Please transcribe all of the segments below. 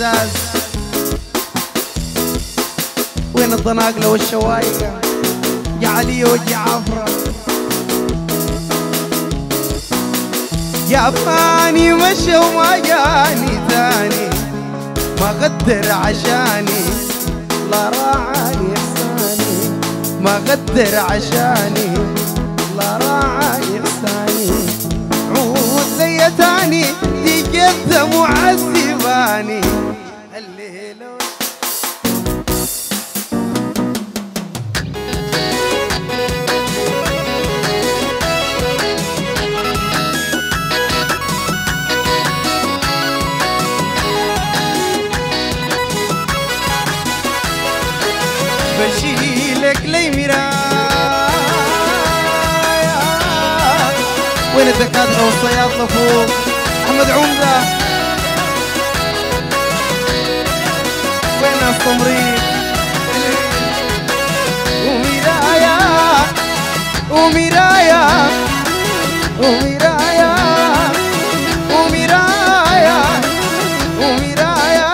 الرزاز وين الضناقلة والشوايقة يا علي ويا عفرة يا فاني مشى وما جاني ثاني ما قدر عشاني لا راعي إحساني ما قدر عشاني لا راعي إحساني عود لي تاني دي جثة معذباني الليلة بشيلك لي مرايا وين الدكاترة والصيادلة فوق أحمد عمدة وين التمريض ومرايا ومرايا ومرايا ومرايا ومرايا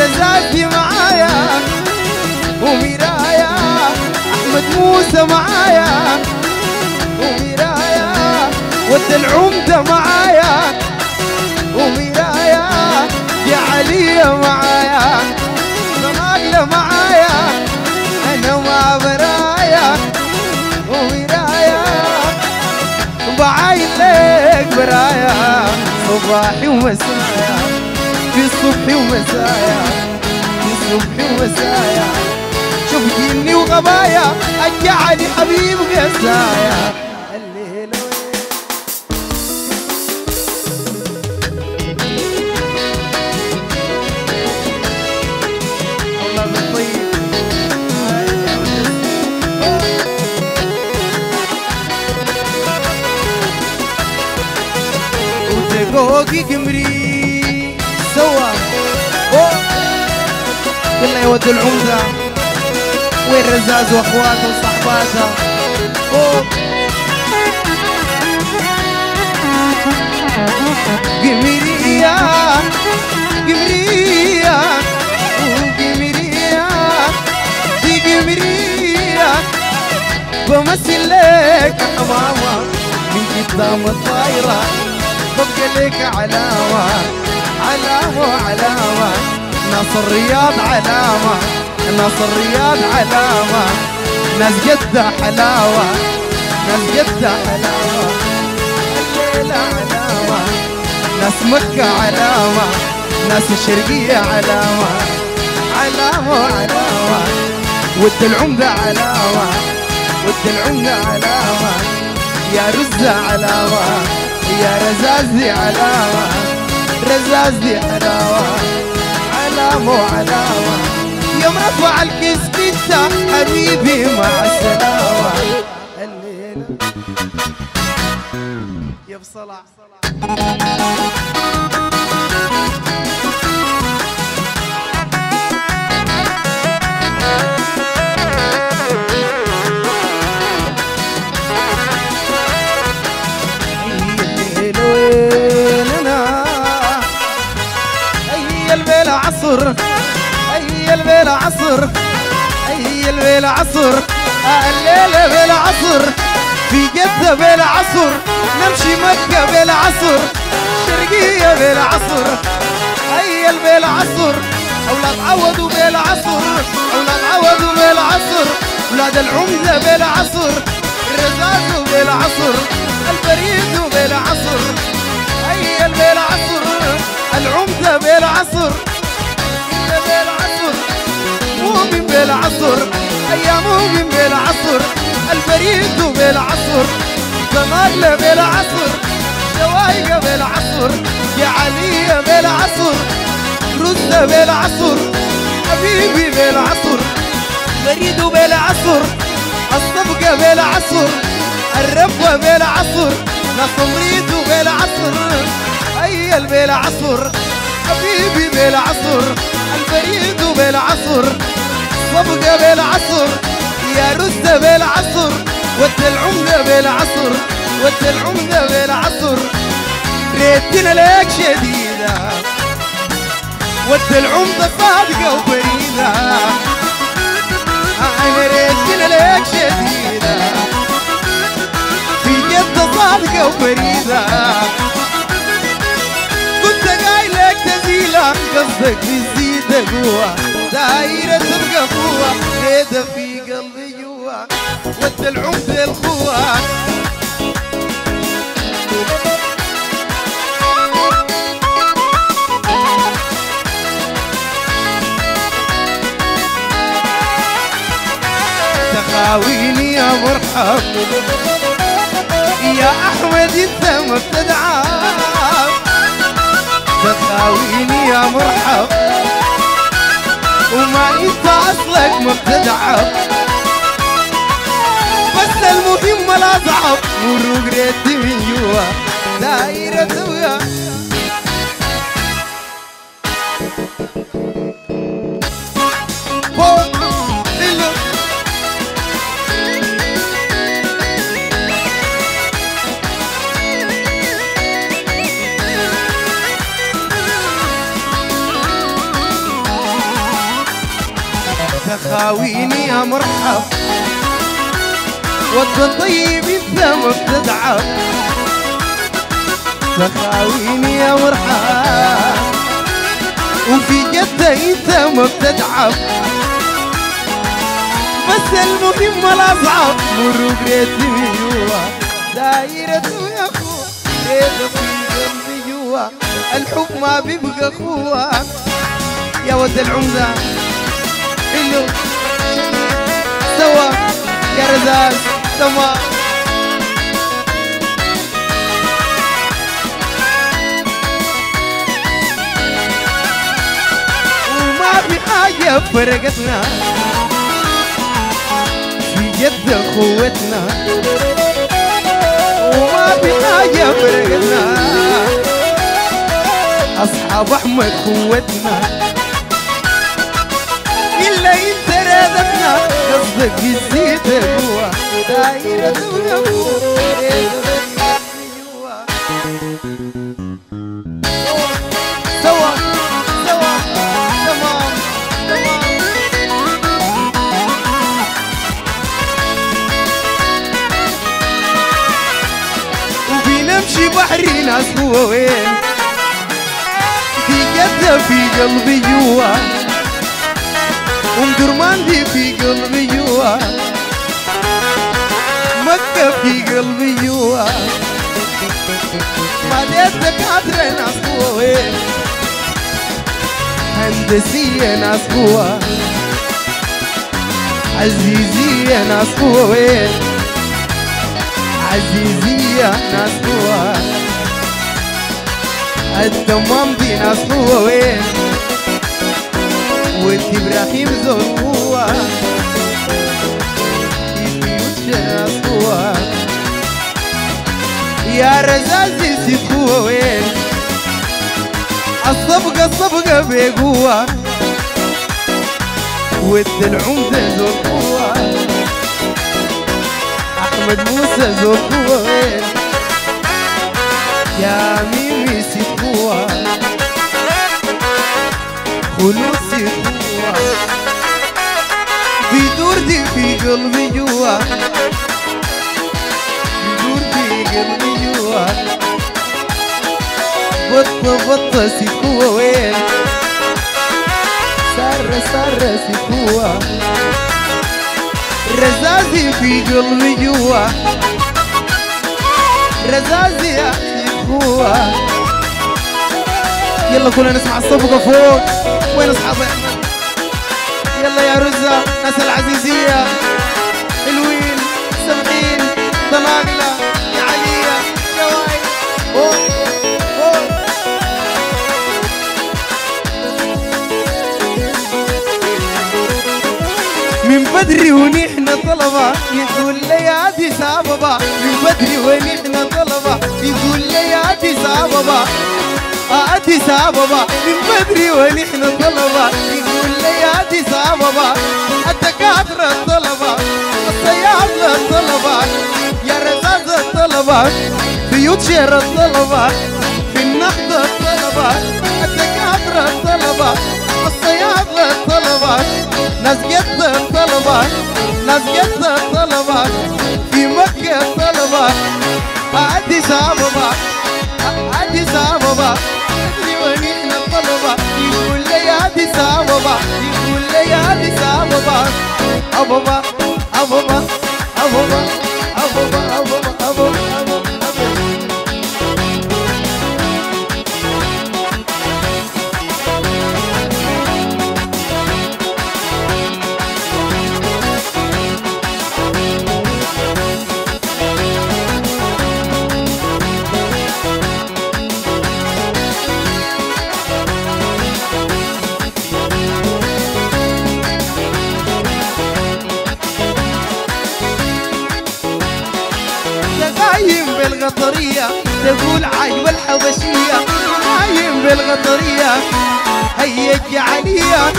رزاقي معايا ومرايا أحمد موسى معايا ومرايا ود العمدة معايا ومرايا يا علي معايا ضناقلة معايا أنا ما برايا ومرايا بعاين لك برايا صباحي ومسايا في صبحي ومسايا في صبحي ومسايا شوف جني وغبايا أجعلي حبيب قسايا الليلة والله من طيب وتقوقي قمري سوا كله يود العمدة وين رزاز واخواته وصحباته قمرية قمرية وقمرية دي قمرية بمثل لك حمامة من قدام الطايرة ببقى لك علامة علامة علامة ناس الرياض علامة ناس الرياض علامة ناس جدة حلاوة ناس جدة حلاوة الليلة علامة ناس مكة علامة ناس الشرقية علامة علامة علامة ود العمدة علامة ود العمدة علامة يا رزة علامة يا رزازي علامة رزازي حلاوة علامة علامة يوم رفع الكسكتة حبيبي مع السلامة الليلة يا بصلاح عصر أي الليلة عصر أي الليلة عصر الليلة بلا عصر في جدة بلا عصر نمشي مكة بلا عصر شرقية بلا عصر أي بلا عصر أولاد عودوا بلا عصر أولاد عودوا بلا عصر أولاد العمدة بلا عصر الرزاز بلا عصر البريد بلا عصر أي بلا عصر العمدة بلا عصر مؤمن بالعصر أيام مؤمن بالعصر البريد بالعصر ضناقلة بالعصر شوايقة بالعصر يا علي بالعصر رزة بالعصر حبيبي بالعصر بريد بالعصر الصفقة بالعصر الربوة بالعصر نصمريد بالعصر أي بالعصر حبيبي بالعصر البريد بالعصر صبقة بالعصر يا رزة بالعصر ود العمدة بالعصر ود العمدة بالعصر ريتنا لك شديدة ود العمدة صادقة وفريدة أنا ريت لك شديدة في جدة صادقة وفريدة كنت قايلك تزيلة قصدك بتزيد قوة دايرة تبقى قوة ريدة في قلبي جوا ود العمدة الخوة تخاويني يا مرحب يا احمد انت ما بتدعم تخاويني يا مرحب وما انت اصلك ما بتدعم بس المهم الاصعب مروق ريت من جوا دايرة تبقى تخاويني يا مرحب ود طيب انت ما بتدعم تخاويني يا مرحب وفي جدة انت ما بتدعم بس المهم الاصعب مروق ريت من جوا دايرة يا اخوة ريت في قلبي جوا الحب ما بيبقى اخوة يا ود العمدة حلو سوا يا رزاز تمام وما في حاجة فرقتنا في جد اخوتنا وما في حاجة فرقتنا اصحاب احمد خوتنا إلا انت رادتنا قصدك يزيد جوا دايرة جوا سوا سوا تمام تمام وبنمشي بحري ناس هو وين في جدة في قلبي جوا درمان دي في قلبي جوا مكة في قلبي جوا ما ديتك دكاترة ناس هو وين هندسية ناس هو عزيزية ناس هو وين عزيزية ناس هو التمام دي ناس هو وين وانت ابراهيم زول قوة يوتشنا قوة يا رزازي سيد قوة وين الصبقة بقوة ود العمدة زول قوة احمد موسى زول قوة وين يا ميمي سيد قوة خلوصي قوة بيدور دي في قلبي جوا بيدور في قلبي جوا بطة سيكوة وين سارة سيكوة رزازي في قلبي جوا رزازي يا سيكوة يلا كلنا نسمع الصفقة فوق وين اصحاب احمد يلا يا رزة ناس العزيزية حلوين سمحين طناقلة يا عليا شواي من بدري ونحن طلبة يقول لي يا دي ساببا من بدري ونحن طلبة يقول لي يا دي ساببا أديس أبابا من بدري ونحن طلبة يقول لي أديس أبابا الدكاترة الطلبة الصيادلة الطلبة يا رزاز الطلبة في يوتشير الطلبة في النهضة الطلبة الدكاترة الطلبات الصياد للطلبات ناس قد الطلبات ناس قد الطلبات في مكة الطلبات أديس أبابا أديس أبابا أدري وين إحنا الطلبة يقول لي أديس أبابا يقول لي أديس أبابا أبابا أبابا أبابا أبابا أبابا أبابا نايم بالقطرية تقول عجب الحبشية نايم بالقطرية هي الجعلية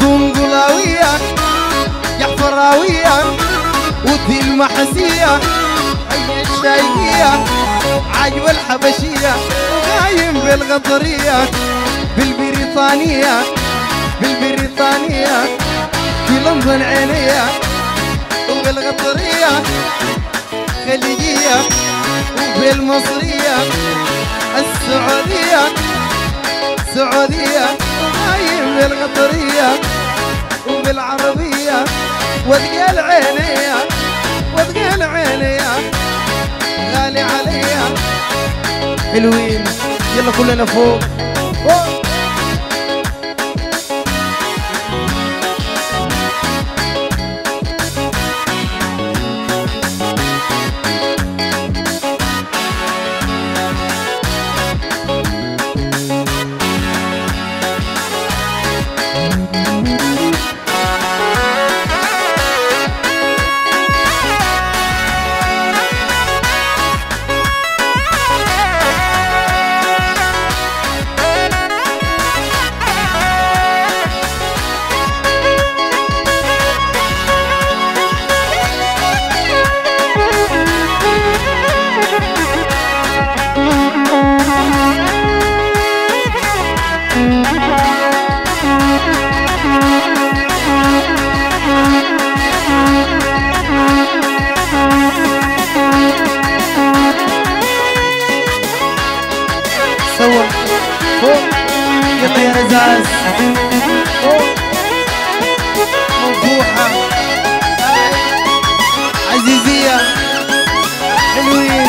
دنقلاوية جحفراوية ودي المحسية هي الشايقية عجب الحبشية نايم بالقطرية بالبريطانية بالبريطانية في لندن عينية وبالقطرية خليجية وبالمصرية السعودية سعودية نايم بالقطرية وبالعربية وتقال عينيا وتقال عينيا غالي عليا حلوين يلا كلنا فوق فوق سوا فوق يلا يا رزاز فوق مفتوحة عزيزية حلوين